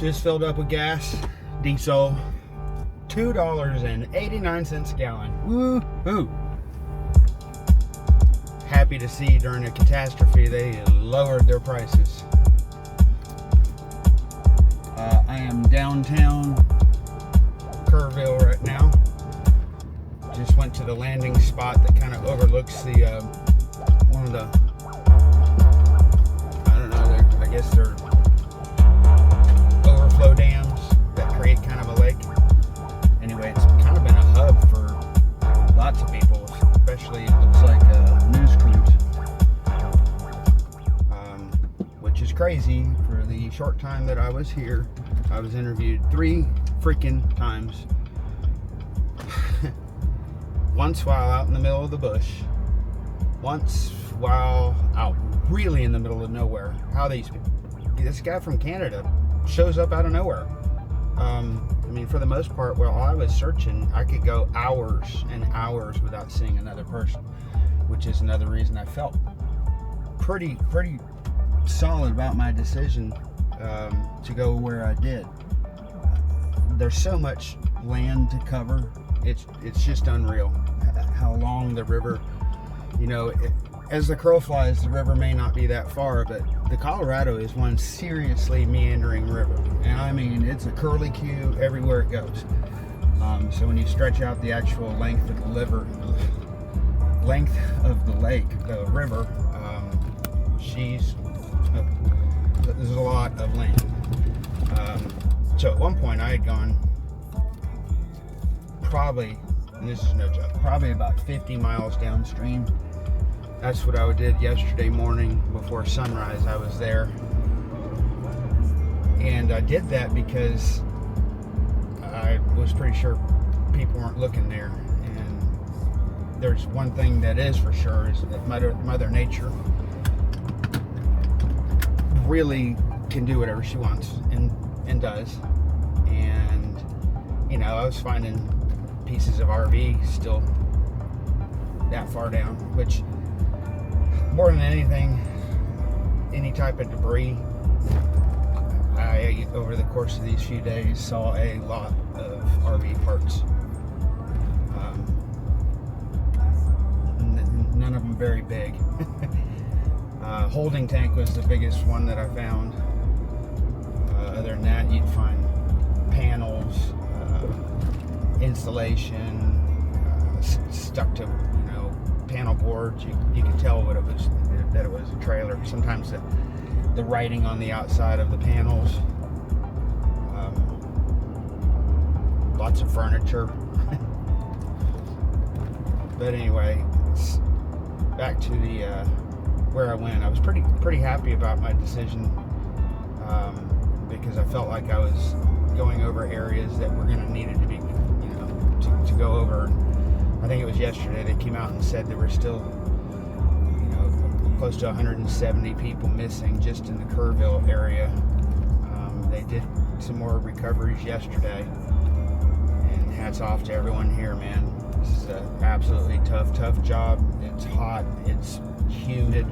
Just filled up with gas, diesel, $2.89 a gallon. Woo-hoo! Happy to see during a catastrophe they lowered their prices. I am downtown Kerrville right now. Just went to the landing spot that kind of overlooks the one of the, I don't know, I guess they're overflow dams that create kind of a lake. Anyway, it's kind of been a hub for lots of people, especially it looks like news crews, which is crazy. For the short time that I was here, I was interviewed 3 freaking times. Once while out in the middle of the bush, once while out really in the middle of nowhere. This guy from Canada shows up out of nowhere. I mean, for the most part, while I was searching, I could go hours and hours without seeing another person, which is another reason I felt pretty solid about my decision to go where I did. There's so much land to cover. It's just unreal how long the river, as the crow flies, the river may not be that far, but the Colorado is one seriously meandering river. And I mean, it's a curly Q everywhere it goes. So when you stretch out the actual length of the lake, the river, there's a lot of land. So at one point I had gone probably, and this is no joke, probably about 50 miles downstream. That's what I did yesterday morning before sunrise. I was there, and I did that because I was pretty sure people weren't looking there. And there's one thing that is for sure, is that Mother Nature really can do whatever she wants and does. And I was finding pieces of RV still that far down, which more than anything, any type of debris, I over the course of these few days saw a lot of RV parts. None of them very big. Holding tank was the biggest one that I found. Other than that, you'd find panels, insulation, stuck to panel boards. You could tell that it was a trailer. Sometimes the writing on the outside of the panels. Lots of furniture. But anyway, back to the where I went. I was pretty happy about my decision, because I felt like I was going over areas that were going to need to be, to go over. I think it was yesterday they came out and said there were still, close to 170 people missing just in the Kerrville area. They did some more recoveries yesterday, and hats off to everyone here, man. This is an absolutely tough job. It's hot, it's humid,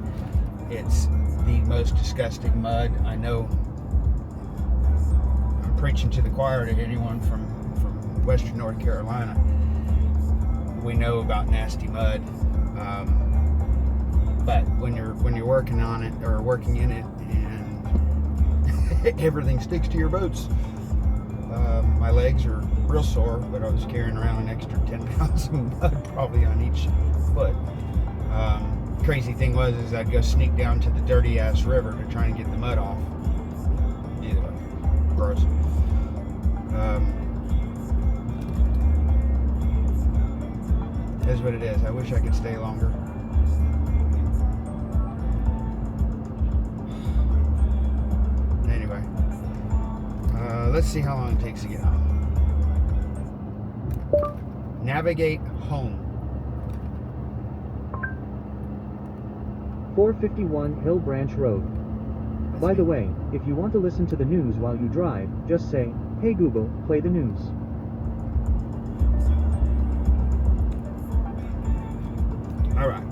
it's the most disgusting mud. I know I'm preaching to the choir to anyone from Western North Carolina. We know about nasty mud, but when you're working on it or working in it, and everything sticks to your boots. My legs are real sore, but I was carrying around an extra 10 pounds of mud probably on each foot. Crazy thing was I'd go sneak down to the dirty ass river to try and get the mud off. Either way, gross. Is what it is. I wish I could stay longer. Anyway, let's see how long it takes to get home. Navigate home. 451 Hill Branch Road. By the way, if you want to listen to the news while you drive, just say, "Hey Google, play the news." All right.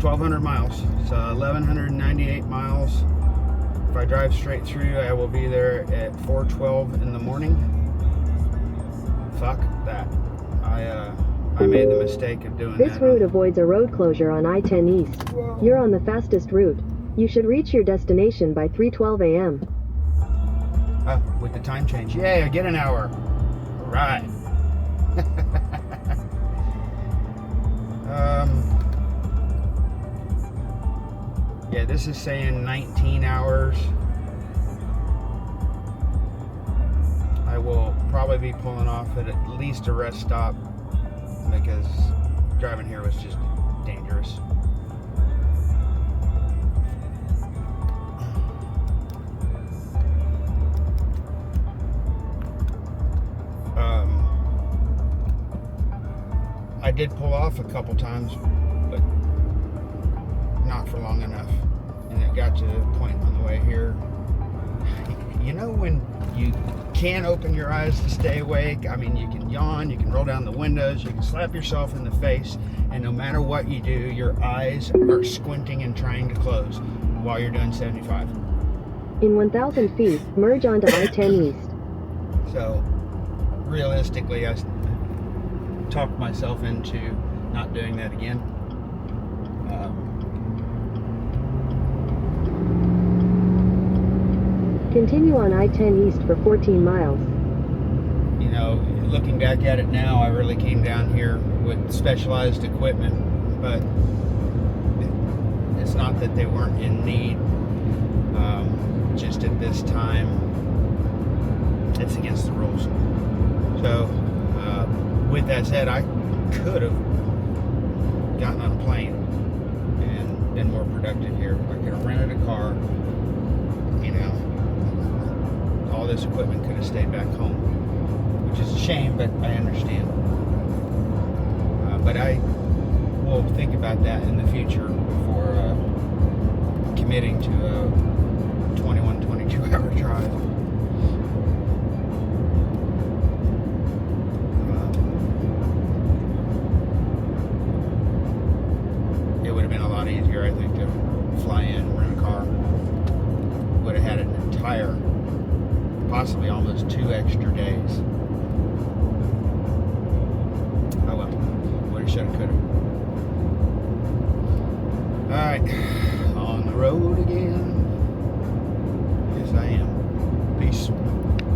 1,200 miles. So 1,198 miles. If I drive straight through, I will be there at 4:12 in the morning. Fuck that. I made the mistake of doing This that. route avoids a road closure on I-10 East. Whoa. You're on the fastest route. You should reach your destination by 3:12 a.m. With the time change. Yay, I get an hour. All right. Yeah, this is saying 19 hours. I will probably be pulling off at least a rest stop because driving here was just dangerous. I did pull off a couple times, but not for long enough. And it got to a point on the way here. You know when you can't open your eyes to stay awake? I mean, you can yawn, you can roll down the windows, you can slap yourself in the face, and no matter what you do, your eyes are squinting and trying to close while you're doing 75. In 1,000 feet, merge onto I-10 East. So, realistically, I talked myself into not doing that again. Continue on I-10 East for 14 miles. You know, looking back at it now, I really came down here with specialized equipment, but it's not that they weren't in need. Just at this time, it's against the rules. So, with that said, I could have gotten on a plane and been more productive here. I could have rented a car, you know, all this equipment could have stayed back home, which is a shame, but I understand. But I will think about that in the future before committing to a 21, 22 hour drive. It would have been a lot easier, I think, to fly in, rent a car. Would have had an entire, possibly almost 2 extra days